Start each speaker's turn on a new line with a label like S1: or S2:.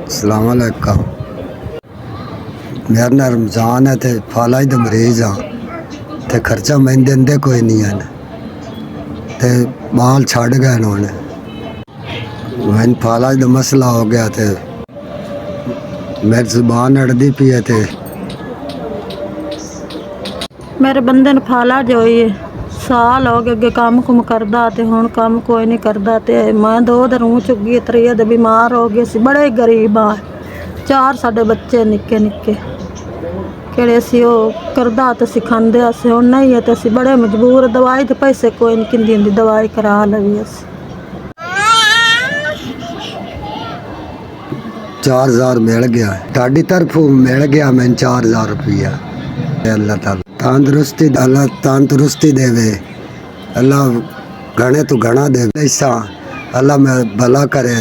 S1: अस्सलाम वालेकुम। मेरा नाम रमजान है ते फालाज दा मरीज हाँ ते खर्चा मैं देंदे कोई नहीं है ते बाल छड़ गए उन्होंने मैं फालाज दा मसला हो गया थे मेरी जुबान अड़दी पी है ते
S2: मेरे बंदे ने फाला जो है साल हो गए अगे काम कुम करदा ते हुण काम कोई नहीं करदा ते मैं 2 दिन रूह चुगी त्रीए दे बीमार हो गए सी बड़े गरीब आ 4 साडे बच्चे निक्के निक्के किहड़े असीं ओह करदा ते सिखांदे असीं हुण नहीं है ते असीं बड़े मजबूर दवाई ते पैसे कोई नहीं किंदी हुंदी दवाई करा लवी असीं
S1: 4000 मिल गया ताड़ी तरफों मिल गया मैं 4000 रुपया। अल्लाह ताला तंदुरुस्ती देवे अल्लाह घणे तो घना दे ऐसा अल्लाह मैं भला करे।